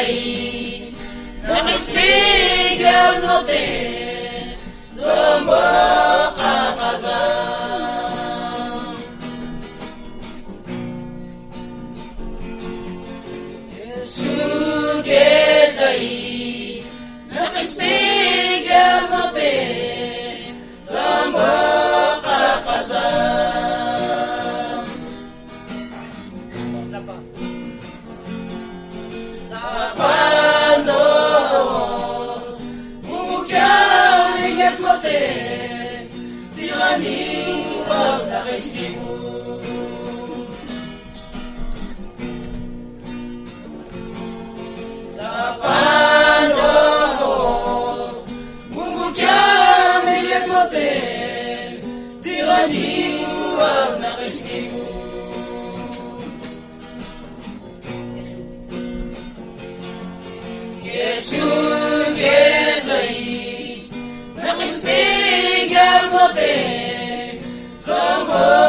gezai nakispigal note zombo kakazam Yesu gezai nakispigal note zombo kakazam Quando tirani wag nakisimu sa panogo mumukya milit mote tirani wag nakisimu Yesu gezai nakispigal mote Zombo